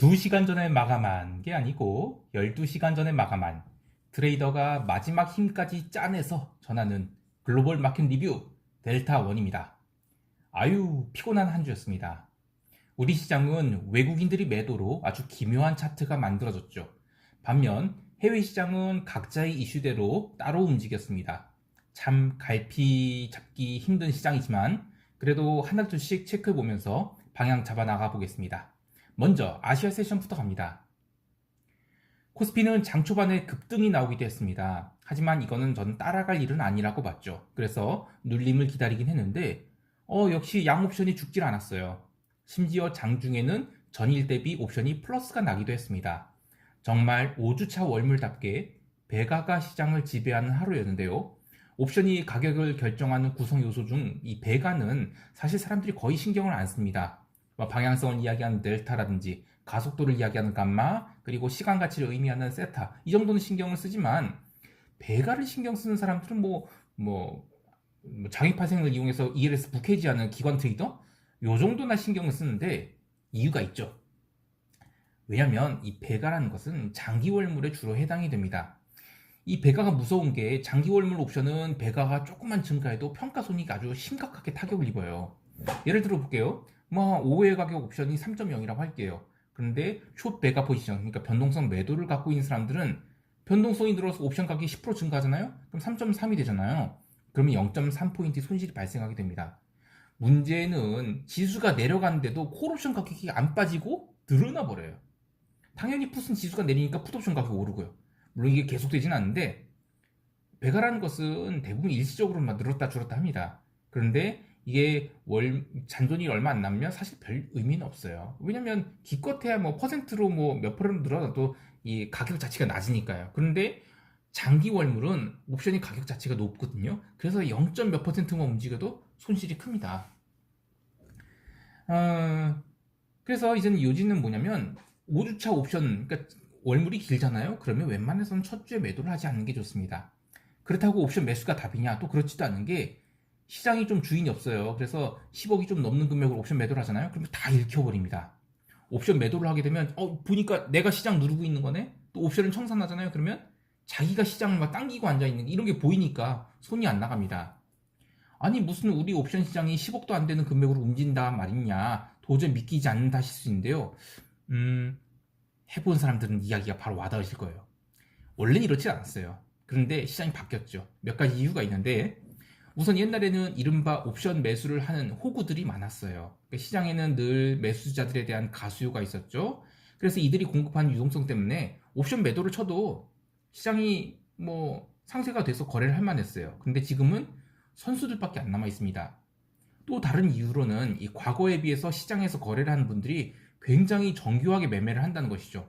2시간 전에 마감한 게 아니고 12시간 전에 마감한 트레이더가 마지막 힘까지 짜내서 전하는 글로벌 마켓 리뷰 델타1입니다. 아유, 피곤한 한 주였습니다. 우리 시장은 외국인들이 매도로 아주 기묘한 차트가 만들어졌죠. 반면 해외 시장은 각자의 이슈대로 따로 움직였습니다. 참 갈피 잡기 힘든 시장이지만 그래도 하나 둘씩 체크해 보면서 방향 잡아 나가 보겠습니다. 먼저 아시아 세션부터 갑니다. 코스피는 장 초반에 급등이 나오기도 했습니다. 하지만 이거는 저는 따라갈 일은 아니라고 봤죠. 그래서 눌림을 기다리긴 했는데 역시 양 옵션이 죽질 않았어요. 심지어 장중에는 전일 대비 옵션이 플러스가 나기도 했습니다. 정말 5주차 월물답게 배가가 시장을 지배하는 하루였는데요. 옵션이 가격을 결정하는 구성 요소 중 이 배가는 사실 사람들이 거의 신경을 안 씁니다. 방향성을 이야기하는 델타라든지 가속도를 이야기하는 감마, 그리고 시간 가치를 의미하는 세타, 이 정도는 신경을 쓰지만 배가를 신경 쓰는 사람들은 장외파생을 이용해서 ELS 부캐지하는 기관 트레이더 요 정도나 신경을 쓰는데 이유가 있죠. 왜냐면 이 배가라는 것은 장기월물에 주로 해당이 됩니다. 이 배가가 무서운 게 장기월물 옵션은 배가가 조금만 증가해도 평가손익이 아주 심각하게 타격을 입어요. 예를 들어 볼게요. 5회 가격 옵션이 3.0이라고 할게요. 그런데 숏 배가 포지션, 그러니까 변동성 매도를 갖고 있는 사람들은 변동성이 늘어서 옵션 가격이 10% 증가하잖아요? 그럼 3.3이 되잖아요. 그러면 0.3포인트 손실이 발생하게 됩니다. 문제는 지수가 내려가는데도 콜옵션 가격이 안 빠지고 늘어나 버려요. 당연히 풋은 지수가 내리니까 풋옵션 가격이 오르고요. 물론 이게 계속되지는 않는데 배가라는 것은 대부분 일시적으로만 늘었다 줄었다 합니다. 그런데 이게 잔존이 얼마 안 남으면 사실 별 의미는 없어요. 왜냐면 기껏해야 퍼센트로 몇 프로 늘어나도 이 가격 자체가 낮으니까요. 그런데 장기 월물은 옵션이 가격 자체가 높거든요. 그래서 0. 몇 퍼센트만 움직여도 손실이 큽니다. 그래서 이제는 요지는 뭐냐면 5주차 옵션, 그러니까 월물이 길잖아요. 그러면 웬만해서는 첫 주에 매도를 하지 않는 게 좋습니다. 그렇다고 옵션 매수가 답이냐? 또 그렇지도 않은 게 시장이 좀 주인이 없어요. 그래서 10억이 좀 넘는 금액으로 옵션 매도를 하잖아요. 그러면 다 읽혀버립니다. 옵션 매도를 하게 되면 보니까 내가 시장 누르고 있는 거네? 또 옵션은 청산하잖아요. 그러면 자기가 시장을 막 당기고 앉아있는 이런 게 보이니까 손이 안 나갑니다. 아니 무슨 우리 옵션 시장이 10억도 안 되는 금액으로 움직인다 말이냐, 도저히 믿기지 않는다 하실 수 있는데요. 해본 사람들은 이야기가 바로 와닿으실 거예요. 원래는 이렇지 않았어요. 그런데 시장이 바뀌었죠. 몇 가지 이유가 있는데, 우선 옛날에는 이른바 옵션 매수를 하는 호구들이 많았어요. 그러니까 시장에는 늘 매수자들에 대한 가수요가 있었죠. 그래서 이들이 공급하는 유동성 때문에 옵션 매도를 쳐도 시장이 상세가 돼서 거래를 할 만했어요. 근데 지금은 선수들밖에 안 남아 있습니다. 또 다른 이유로는 이 과거에 비해서 시장에서 거래를 하는 분들이 굉장히 정교하게 매매를 한다는 것이죠.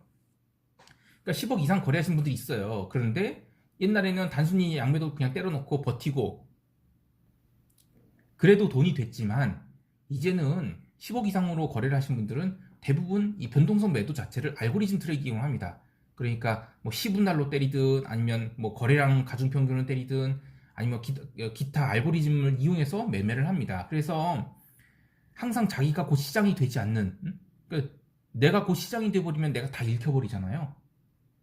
그러니까 10억 이상 거래하시는 분들이 있어요. 그런데 옛날에는 단순히 양매도 그냥 때려놓고 버티고 그래도 돈이 됐지만, 이제는 10억 이상으로 거래를 하신 분들은 대부분 이 변동성 매도 자체를 알고리즘 트레이딩 이용합니다. 그러니까 시분할로 때리든 아니면 거래량 가중평균을 때리든 아니면 기타 알고리즘을 이용해서 매매를 합니다. 그래서 항상 자기가 곧 시장이 되지 않는, 그러니까 내가 곧 시장이 돼버리면 내가 다 읽혀버리잖아요.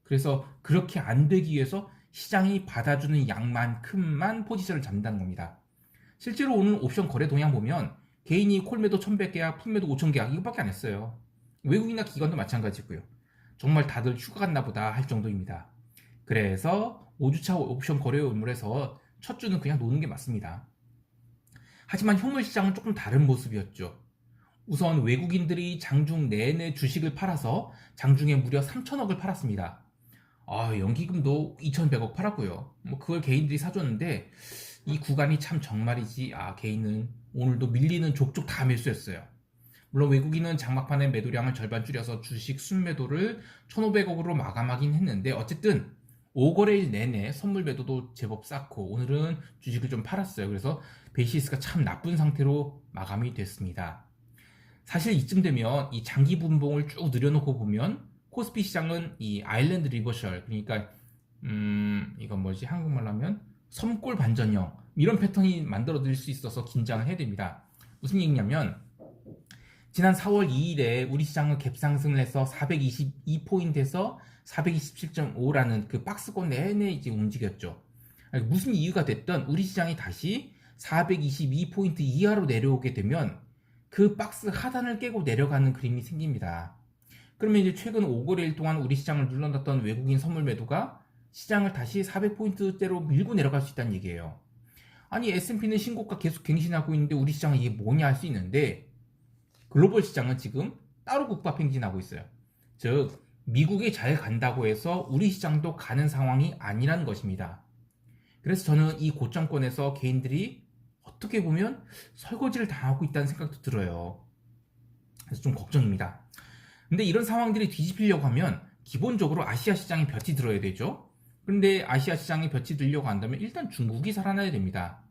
그래서 그렇게 안 되기 위해서 시장이 받아주는 양만큼만 포지션을 잡는다는 겁니다. 실제로 오늘 옵션 거래 동향 보면 개인이 콜매도 1100계약, 풋매도 5000계약 이것밖에 안 했어요. 외국인이나 기관도 마찬가지고요. 정말 다들 휴가 갔나 보다 할 정도입니다. 그래서 5주차 옵션 거래 월물에서 첫 주는 그냥 노는 게 맞습니다. 하지만 현물 시장은 조금 다른 모습이었죠. 우선 외국인들이 장중 내내 주식을 팔아서 장중에 무려 3천억을 팔았습니다. 연기금도 2100억 팔았고요. 그걸 개인들이 사줬는데 이 구간이 참 정말이지, 개인은 오늘도 밀리는 족족 다 매수했어요. 물론 외국인은 장막판에 매도량을 절반 줄여서 주식 순매도를 1500억으로 마감하긴 했는데, 어쨌든 5거래일 내내 선물 매도도 제법 쌓고 오늘은 주식을 좀 팔았어요. 그래서 베이시스가 참 나쁜 상태로 마감이 됐습니다. 사실 이쯤 되면 이 장기 분봉을 쭉 늘여놓고 보면 코스피 시장은 이 아일랜드 리버셜, 그러니까 이건 한국말로 하면 섬골 반전형, 이런 패턴이 만들어질 수 있어서 긴장을 해야 됩니다. 무슨 얘기냐면 지난 4월 2일에 우리 시장은 갭 상승을 해서 422포인트에서 427.5라는 그 박스권 내내 이제 움직였죠. 무슨 이유가 됐든 우리 시장이 다시 422포인트 이하로 내려오게 되면 그 박스 하단을 깨고 내려가는 그림이 생깁니다. 그러면 이제 최근 5거래일 동안 우리 시장을 눌러놨던 외국인 선물 매도가 시장을 다시 400포인트대로 밀고 내려갈 수 있다는 얘기예요. 아니 S&P는 신고가 계속 갱신하고 있는데 우리 시장은 이게 뭐냐 할 수 있는데 글로벌 시장은 지금 따로 국밥 행진하고 있어요. 즉 미국이 잘 간다고 해서 우리 시장도 가는 상황이 아니라는 것입니다. 그래서 저는 이 고점권에서 개인들이 어떻게 보면 설거지를 당하고 있다는 생각도 들어요. 그래서 좀 걱정입니다. 근데 이런 상황들이 뒤집히려고 하면 기본적으로 아시아 시장에 볕이 들어야 되죠. 그런데 아시아 시장에 볕이 들려고 한다면 일단 중국이 살아나야 됩니다.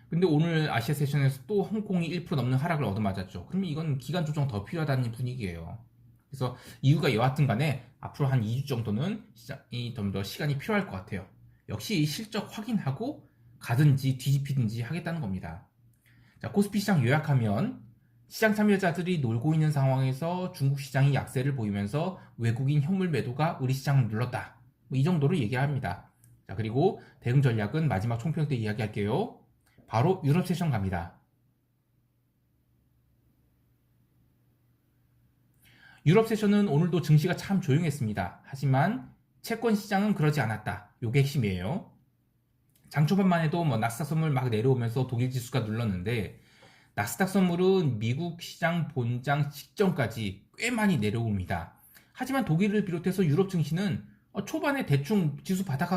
근데 오늘 아시아 세션에서 또 홍콩이 1% 넘는 하락을 얻어맞았죠. 그러면 이건 기간 조정 더 필요하다는 분위기예요. 그래서 이유가 여하튼 간에 앞으로 한 2주 정도는 시장이 좀 더 시간이 필요할 것 같아요. 역시 실적 확인하고 가든지 뒤집히든지 하겠다는 겁니다. 자, 코스피 시장 요약하면 시장 참여자들이 놀고 있는 상황에서 중국 시장이 약세를 보이면서 외국인 현물 매도가 우리 시장을 눌렀다. 이 정도로 얘기합니다. 자, 그리고 대응 전략은 마지막 총평 때 이야기할게요. 바로 유럽 세션 갑니다. 유럽 세션은 오늘도 증시가 참 조용했습니다. 하지만 채권 시장은 그러지 않았다. 요게 핵심이에요. 장 초반만 해도 나스닥 선물 막 내려오면서 독일 지수가 눌렀는데 나스닥 선물은 미국 시장 본장 직전까지 꽤 많이 내려옵니다. 하지만 독일을 비롯해서 유럽 증시는 초반에 대충 지수 바닥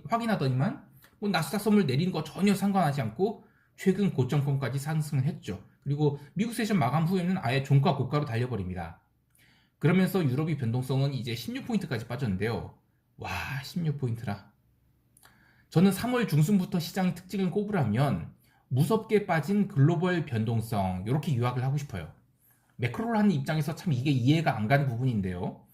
확인하더니만 나스닥 선물 내리는 거 전혀 상관하지 않고 최근 고점권까지 상승을 했죠. 그리고 미국 세션 마감 후에는 아예 종가 고가로 달려버립니다. 그러면서 유럽의 변동성은 이제 16포인트까지 빠졌는데요. 와, 16포인트라. 저는 3월 중순부터 시장의 특징을 꼽으라면 무섭게 빠진 글로벌 변동성 이렇게 요약을 하고 싶어요. 매크로를 하는 입장에서 참 이게 이해가 안 가는 부분인데요.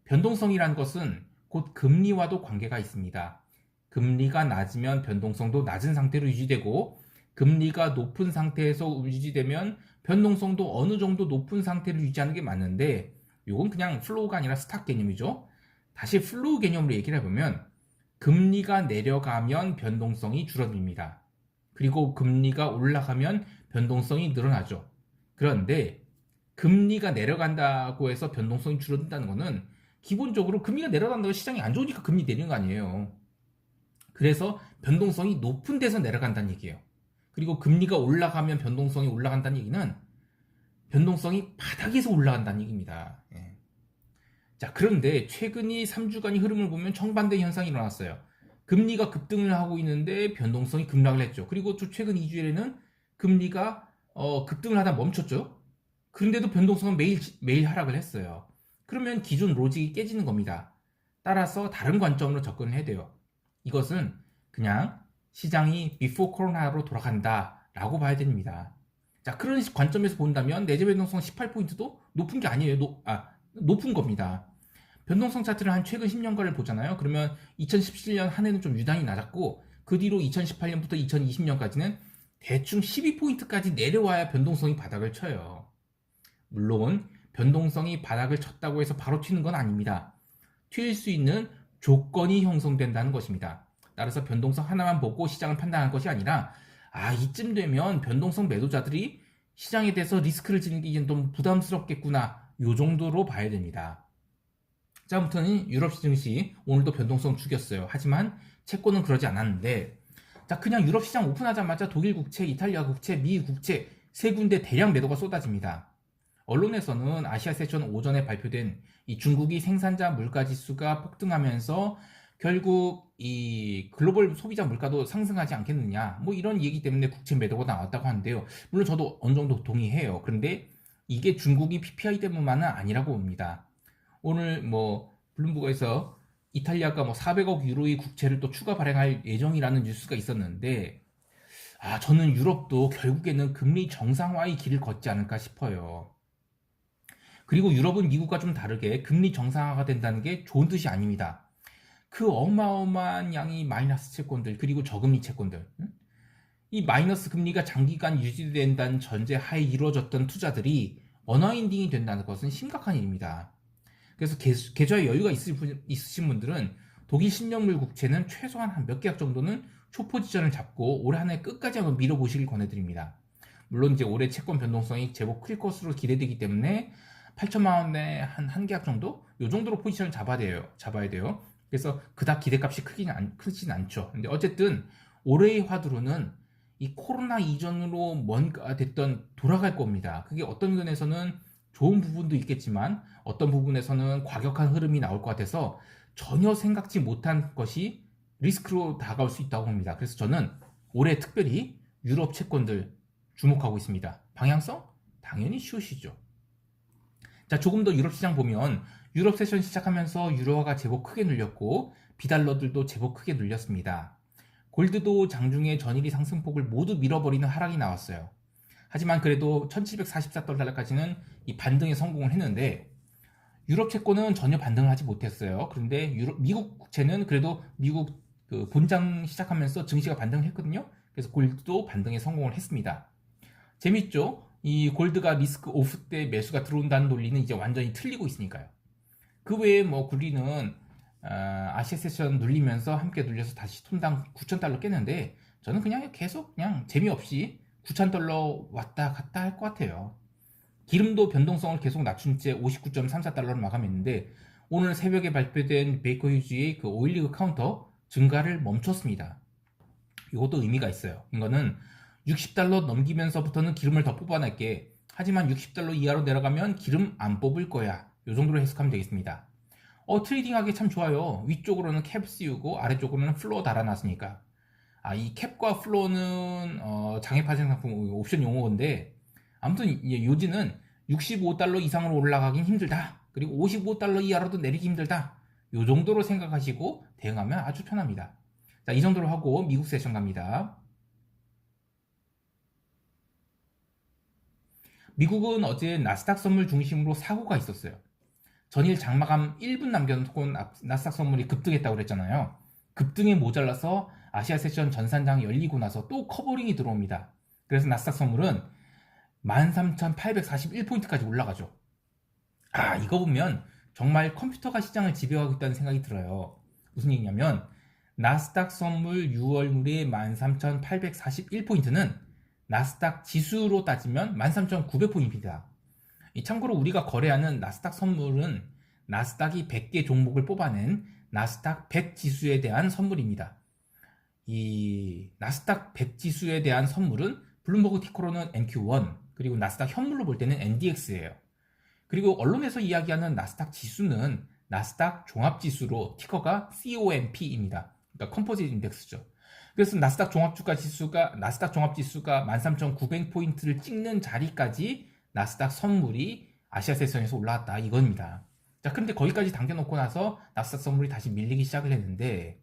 변동성이란 것은 곧 금리와도 관계가 있습니다. 금리가 낮으면 변동성도 낮은 상태로 유지되고 금리가 높은 상태에서 유지되면 변동성도 어느 정도 높은 상태를 유지하는 게 맞는데 이건 그냥 플로우가 아니라 스탁 개념이죠. 다시 플로우 개념으로 얘기를 해보면 금리가 내려가면 변동성이 줄어듭니다. 그리고 금리가 올라가면 변동성이 늘어나죠. 그런데 금리가 내려간다고 해서 변동성이 줄어든다는 것은 기본적으로 금리가 내려간다고 시장이 안 좋으니까 금리 내리는 거 아니에요. 그래서 변동성이 높은 데서 내려간다는 얘기예요. 그리고 금리가 올라가면 변동성이 올라간다는 얘기는 변동성이 바닥에서 올라간다는 얘기입니다. 예. 자, 그런데 최근 이 3주간의 흐름을 보면 정반대 현상이 일어났어요. 금리가 급등을 하고 있는데 변동성이 급락을 했죠. 그리고 또 최근 2주에는 금리가 급등을 하다 멈췄죠. 그런데도 변동성은 매일 하락을 했어요. 그러면 기존 로직이 깨지는 겁니다. 따라서 다른 관점으로 접근을 해야 돼요. 이것은 그냥 시장이 비포 코로나로 돌아간다 라고 봐야 됩니다. 자, 그런 관점에서 본다면 내재 변동성 18포인트도 높은 게 아니에요. 높은 겁니다. 변동성 차트를 한 최근 10년간을 보잖아요. 그러면 2017년 한 해는 좀 유난히 낮았고 그 뒤로 2018년부터 2020년까지는 대충 12포인트까지 내려와야 변동성이 바닥을 쳐요. 물론 변동성이 바닥을 쳤다고 해서 바로 튀는 건 아닙니다. 튈 수 있는 조건이 형성된다는 것입니다. 따라서 변동성 하나만 보고 시장을 판단할 것이 아니라 이쯤 되면 변동성 매도자들이 시장에 대해서 리스크를 지는 게 좀 부담스럽겠구나 요 정도로 봐야 됩니다. 자, 아무튼 유럽 증시 오늘도 변동성 죽였어요. 하지만 채권은 그러지 않았는데 자, 그냥 유럽 시장 오픈하자마자 독일 국채, 이탈리아 국채, 미 국채 세 군데 대량 매도가 쏟아집니다. 언론에서는 아시아 세션 오전에 발표된 이 중국이 생산자 물가 지수가 폭등하면서 결국 이 글로벌 소비자 물가도 상승하지 않겠느냐 이런 얘기 때문에 국채 매도가 나왔다고 하는데요. 물론 저도 어느 정도 동의해요. 그런데 이게 중국이 PPI 때문만은 아니라고 봅니다. 오늘 블룸버그에서 이탈리아가 400억 유로의 국채를 또 추가 발행할 예정이라는 뉴스가 있었는데 저는 유럽도 결국에는 금리 정상화의 길을 걷지 않을까 싶어요. 그리고 유럽은 미국과 좀 다르게 금리 정상화가 된다는 게 좋은 뜻이 아닙니다. 그 어마어마한 양의 마이너스 채권들 그리고 저금리 채권들 이 마이너스 금리가 장기간 유지된다는 전제 하에 이루어졌던 투자들이 언와인딩이 된다는 것은 심각한 일입니다. 그래서 계좌에 여유가 있으신 분들은 독일 10년물 국채는 최소한 한 몇 개월 정도는 초포지션을 잡고 올 한 해 끝까지 한번 밀어보시길 권해드립니다. 물론 이제 올해 채권 변동성이 제법 클 것으로 기대되기 때문에 8천만 원에 한 계약 정도? 이 정도로 포지션을 잡아야 돼요. 그래서 그닥 기대값이 크진 않죠. 근데 어쨌든 올해의 화두로는 이 코로나 이전으로 뭔가 됐던 돌아갈 겁니다. 그게 어떤 면에서는 좋은 부분도 있겠지만 어떤 부분에서는 과격한 흐름이 나올 것 같아서 전혀 생각지 못한 것이 리스크로 다가올 수 있다고 봅니다. 그래서 저는 올해 특별히 유럽 채권들 주목하고 있습니다. 방향성? 당연히 숏이죠. 자, 조금 더 유럽 시장 보면 유럽 세션 시작하면서 유로화가 제법 크게 눌렸고 비달러들도 제법 크게 눌렸습니다. 골드도 장중에 전일의 상승폭을 모두 밀어버리는 하락이 나왔어요. 하지만 그래도 1744달러까지는 이 반등에 성공을 했는데 유럽 채권은 전혀 반등을 하지 못했어요. 그런데 미국 국채는 그래도 미국 그 본장 시작하면서 증시가 반등을 했거든요. 그래서 골드도 반등에 성공을 했습니다. 재밌죠? 이 골드가 리스크 오프 때 매수가 들어온다는 논리는 이제 완전히 틀리고 있으니까요. 그 외에 뭐 굴리는 아시아 세션 눌리면서 함께 눌려서 다시 톤당 9,000달러 깼는데 저는 그냥 계속 그냥 재미없이 9,000달러 왔다 갔다 할 것 같아요. 기름도 변동성을 계속 낮춘 채 59.34달러를 마감했는데 오늘 새벽에 발표된 베이커 휴즈의 그 오일리그 카운터 증가를 멈췄습니다. 이것도 의미가 있어요. 이거는 60달러 넘기면서부터는 기름을 더 뽑아낼게. 하지만 60달러 이하로 내려가면 기름 안 뽑을 거야. 이 정도로 해석하면 되겠습니다. 트레이딩하기 참 좋아요. 위쪽으로는 캡 씌우고 아래쪽으로는 플로어 달아놨으니까. 이 캡과 플로어는 장애 파생 상품 옵션 용어인데 아무튼 요지는 65달러 이상으로 올라가긴 힘들다. 그리고 55달러 이하로도 내리기 힘들다. 이 정도로 생각하시고 대응하면 아주 편합니다. 자, 이 정도로 하고 미국 세션 갑니다. 미국은 어제 나스닥 선물 중심으로 사고가 있었어요. 전일 장마감 1분 남겨놓고 나스닥 선물이 급등했다고 그랬잖아요. 급등에 모자라서 아시아 세션 전산장 열리고 나서 또 커버링이 들어옵니다. 그래서 나스닥 선물은 13,841포인트까지 올라가죠. 이거 보면 정말 컴퓨터가 시장을 지배하고 있다는 생각이 들어요. 무슨 얘기냐면 나스닥 선물 6월물의 13,841포인트는 나스닥 지수로 따지면 13,900포인트입니다. 참고로 우리가 거래하는 나스닥 선물은 나스닥이 100개 종목을 뽑아낸 나스닥 100 지수에 대한 선물입니다. 이 나스닥 100 지수에 대한 선물은 블룸버그 티커로는 NQ1 그리고 나스닥 현물로 볼 때는 NDX예요. 그리고 언론에서 이야기하는 나스닥 지수는 나스닥 종합지수로 티커가 COMP입니다. 그러니까 컴포지트 인덱스죠. 그래서 나스닥 종합지수가 13,900포인트를 찍는 자리까지 나스닥 선물이 아시아 세션에서 올라왔다 이겁니다. 자, 그런데 거기까지 당겨놓고 나서 나스닥 선물이 다시 밀리기 시작을 했는데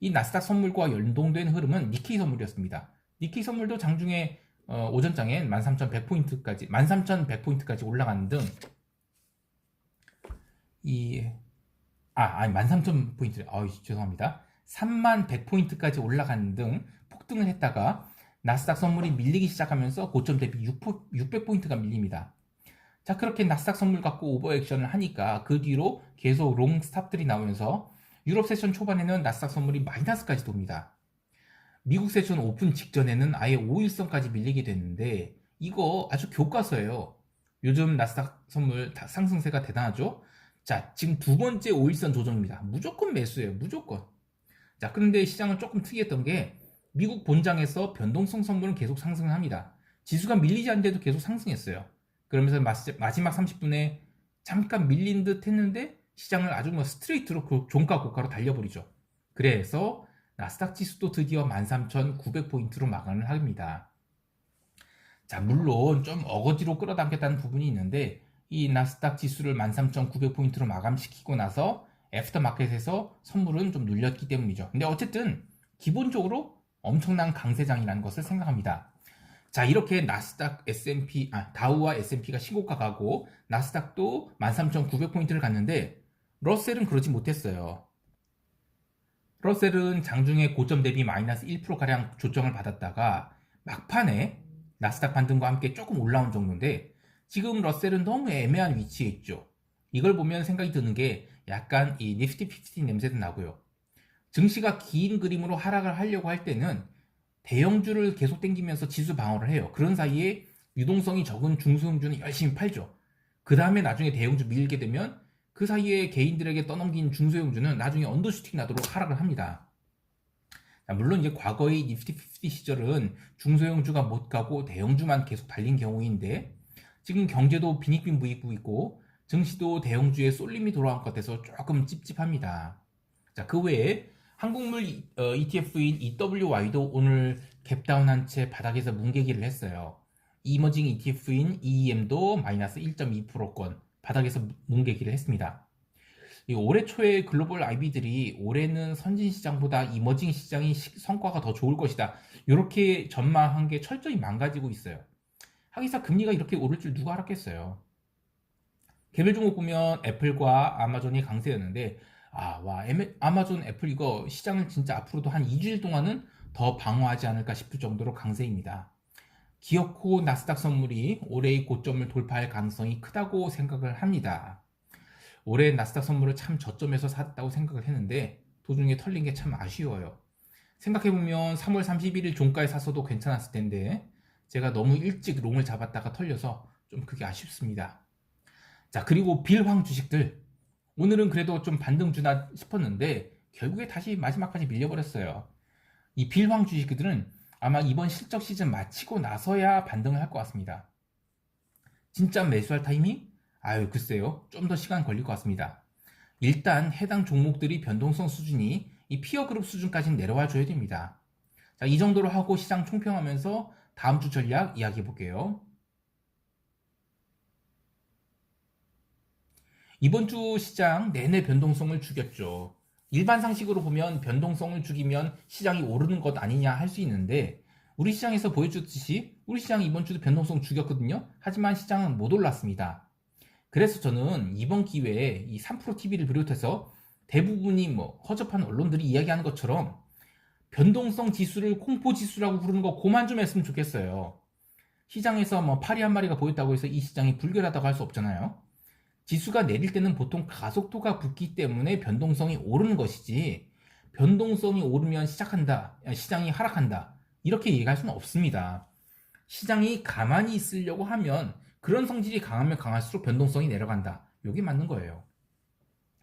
이 나스닥 선물과 연동된 흐름은 니케이 선물이었습니다. 니케이 선물도 장중에 오전장엔 13,100포인트까지 올라가는 등 13,000포인트, 죄송합니다. 31,100포인트까지 올라가는 등 폭등을 했다가 나스닥 선물이 밀리기 시작하면서 고점 대비 600포인트가 밀립니다. 자, 그렇게 나스닥 선물 갖고 오버액션을 하니까 그 뒤로 계속 롱 스탑들이 나오면서 유럽 세션 초반에는 나스닥 선물이 마이너스까지 돕니다. 미국 세션 오픈 직전에는 아예 5일선까지 밀리게 됐는데 이거 아주 교과서예요. 요즘 나스닥 선물 상승세가 대단하죠? 자, 지금 두 번째 5일선 조정입니다. 무조건 매수예요. 무조건. 자, 그런데 시장은 조금 특이했던 게 미국 본장에서 변동성 선물은 계속 상승을 합니다. 지수가 밀리지 않는데도 계속 상승했어요. 그러면서 마지막 30분에 잠깐 밀린 듯 했는데 시장을 아주 스트레이트로 종가 고가로 달려버리죠. 그래서 나스닥 지수도 드디어 13,900포인트로 마감을 합니다. 자, 물론 좀 어거지로 끌어당겼다는 부분이 있는데 이 나스닥 지수를 13,900포인트로 마감시키고 나서 애프터마켓에서 선물은 좀 눌렸기 때문이죠. 근데 어쨌든 기본적으로 엄청난 강세장이라는 것을 생각합니다. 자, 이렇게 나스닥 S&P, 다우와 S&P가 신고가 가고 나스닥도 13,900포인트를 갔는데 러셀은 그러지 못했어요. 러셀은 장중에 고점 대비 마이너스 1%가량 조정을 받았다가 막판에 나스닥 반등과 함께 조금 올라온 정도인데 지금 러셀은 너무 애매한 위치에 있죠. 이걸 보면 생각이 드는 게 약간 이 니프티 50 냄새도 나고요. 증시가 긴 그림으로 하락을 하려고 할 때는 대형주를 계속 땡기면서 지수 방어를 해요. 그런 사이에 유동성이 적은 중소형주는 열심히 팔죠. 그 다음에 나중에 대형주 밀게 되면 그 사이에 개인들에게 떠넘긴 중소형주는 나중에 언더슈팅 나도록 하락을 합니다. 물론 이제 과거의 니프티 50 시절은 중소형주가 못 가고 대형주만 계속 달린 경우인데 지금 경제도 빈익빈 부익부 있고 증시도 대형주의 쏠림이 돌아온 것 같아서 조금 찝찝합니다. 자, 그 외에 한국물 ETF인 EWY도 오늘 갭다운한 채 바닥에서 뭉개기를 했어요. 이머징 ETF인 EEM도 마이너스 1.2%권 바닥에서 뭉개기를 했습니다. 올해 초에 글로벌 IB들이 올해는 선진 시장보다 이머징 시장이 성과가 더 좋을 것이다. 이렇게 전망한 게 철저히 망가지고 있어요. 하기사 금리가 이렇게 오를 줄 누가 알았겠어요. 개별 종목 보면 애플과 아마존이 강세였는데 아마존, 애플 이거 시장을 진짜 앞으로도 한 2주일 동안은 더 방어하지 않을까 싶을 정도로 강세입니다. 기어코 나스닥 선물이 올해의 고점을 돌파할 가능성이 크다고 생각을 합니다. 올해 나스닥 선물을 참 저점에서 샀다고 생각을 했는데 도중에 털린 게 참 아쉬워요. 생각해보면 3월 31일 종가에 샀어도 괜찮았을 텐데 제가 너무 일찍 롱을 잡았다가 털려서 좀 그게 아쉽습니다. 자, 그리고 빌황 주식들 오늘은 그래도 좀 반등 주나 싶었는데 결국에 다시 마지막까지 밀려버렸어요. 이 빌황 주식들은 아마 이번 실적 시즌 마치고 나서야 반등을 할 것 같습니다. 진짜 매수할 타이밍? 글쎄요. 좀 더 시간 걸릴 것 같습니다. 일단 해당 종목들이 변동성 수준이 이 피어그룹 수준까지는 내려와 줘야 됩니다. 자, 이 정도로 하고 시장 총평하면서 다음 주 전략 이야기해 볼게요. 이번 주 시장 내내 변동성을 죽였죠. 일반 상식으로 보면 변동성을 죽이면 시장이 오르는 것 아니냐 할 수 있는데 우리 시장에서 보여줬듯이 우리 시장이 이번 주도 변동성 죽였거든요. 하지만 시장은 못 올랐습니다. 그래서 저는 이번 기회에 이 3프로TV를 비롯해서 대부분이 허접한 언론들이 이야기하는 것처럼 변동성 지수를 공포지수라고 부르는 거 그만 좀 했으면 좋겠어요. 시장에서 파리 한 마리가 보였다고 해서 이 시장이 불결하다고 할 수 없잖아요. 지수가 내릴 때는 보통 가속도가 붙기 때문에 변동성이 오르는 것이지 변동성이 오르면 시장이 하락한다 이렇게 얘기할 수는 없습니다. 시장이 가만히 있으려고 하면 그런 성질이 강하면 강할수록 변동성이 내려간다. 이게 맞는 거예요.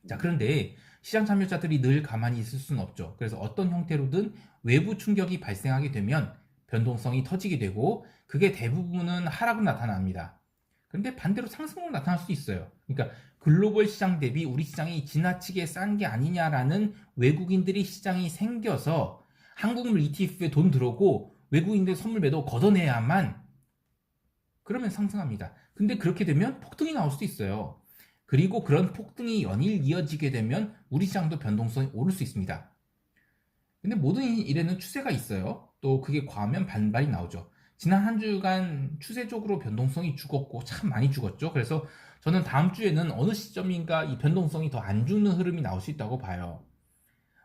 자, 그런데 시장 참여자들이 늘 가만히 있을 수는 없죠. 그래서 어떤 형태로든 외부 충격이 발생하게 되면 변동성이 터지게 되고 그게 대부분은 하락으로 나타납니다. 그런데 반대로 상승으로 나타날 수도 있어요. 그러니까 글로벌 시장 대비 우리 시장이 지나치게 싼 게 아니냐라는 외국인들이 시장이 생겨서 한국물 ETF에 돈 들어오고 외국인들 선물 매도 걷어내야만 그러면 상승합니다. 근데 그렇게 되면 폭등이 나올 수도 있어요. 그리고 그런 폭등이 연일 이어지게 되면 우리 시장도 변동성이 오를 수 있습니다. 근데 모든 일에는 추세가 있어요. 또 그게 과하면 반발이 나오죠. 지난 한 주간 추세적으로 변동성이 죽었고 참 많이 죽었죠. 그래서 저는 다음 주에는 어느 시점인가 이 변동성이 더 안 죽는 흐름이 나올 수 있다고 봐요.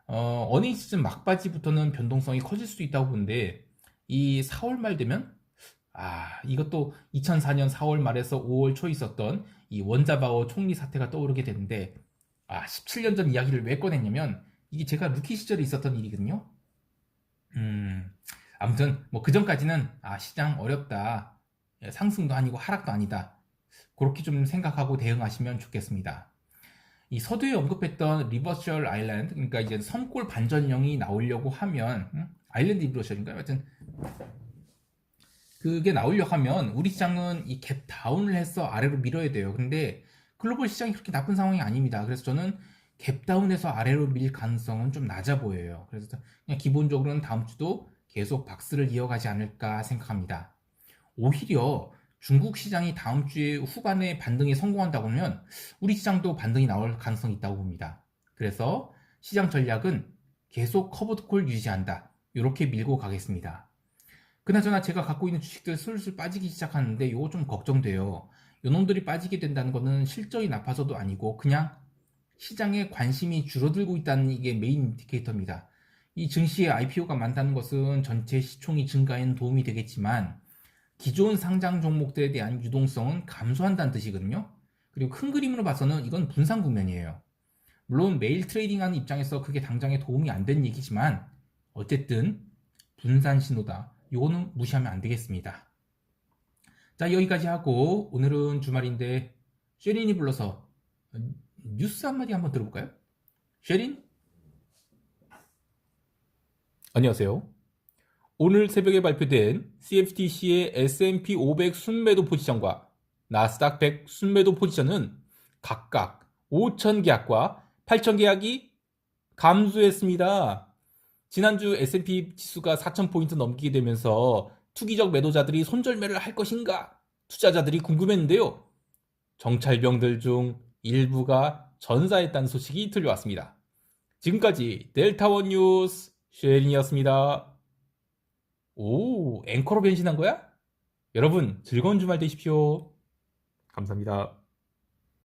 어닝 시즌 막바지부터는 변동성이 커질 수도 있다고 보는데 이 4월 말 되면 이것도 2004년 4월 말에서 5월 초에 있었던 이 원자바오 총리 사태가 떠오르게 되는데 17년 전 이야기를 왜 꺼냈냐면 이게 제가 루키 시절에 있었던 일이거든요. 아무튼 그 전까지는 시장 어렵다. 상승도 아니고 하락도 아니다. 그렇게 좀 생각하고 대응하시면 좋겠습니다. 이 서두에 언급했던 리버셜 아일랜드, 그러니까 이제 섬골 반전령이 나오려고 하면 아일랜드 리버셜인가요? 하여튼 그게 나오려고 하면 우리 시장은 이 갭 다운을 해서 아래로 밀어야 돼요. 근데 글로벌 시장이 그렇게 나쁜 상황이 아닙니다. 그래서 저는 갭 다운해서 아래로 밀 가능성은 좀 낮아 보여요. 그래서 그냥 기본적으로는 다음 주도 계속 박스를 이어가지 않을까 생각합니다. 오히려 중국 시장이 다음 주에 후반에 반등에 성공한다고 하면 우리 시장도 반등이 나올 가능성이 있다고 봅니다. 그래서 시장 전략은 계속 커브콜 유지한다. 이렇게 밀고 가겠습니다. 그나저나 제가 갖고 있는 주식들 슬슬 빠지기 시작하는데 이거 좀 걱정돼요. 요놈들이 빠지게 된다는 거는 실적이 나빠서도 아니고 그냥 시장에 관심이 줄어들고 있다는 이게 메인 인디케이터입니다. 이 증시에 IPO가 많다는 것은 전체 시총이 증가에는 도움이 되겠지만 기존 상장 종목들에 대한 유동성은 감소한다는 뜻이거든요. 그리고 큰 그림으로 봐서는 이건 분산 국면이에요. 물론 매일 트레이딩하는 입장에서 그게 당장에 도움이 안 되는 얘기지만 어쨌든 분산 신호다. 이거는 무시하면 안 되겠습니다. 자, 여기까지 하고 오늘은 주말인데 쉐린이 불러서 뉴스 한마디 한번 들어볼까요? 쉐린? 안녕하세요. 오늘 새벽에 발표된 CFTC의 S&P 500 순매도 포지션과 나스닥 100 순매도 포지션은 각각 5,000계약과 8,000계약이 감소했습니다. 지난주 S&P 지수가 4,000포인트 넘기게 되면서 투기적 매도자들이 손절매를 할 것인가 투자자들이 궁금했는데요. 정찰병들 중 일부가 전사했다는 소식이 들려왔습니다. 지금까지 델타원 뉴스 쉐린이었습니다. 오, 앵커로 변신한 거야? 여러분 즐거운 주말 되십시오. 감사합니다.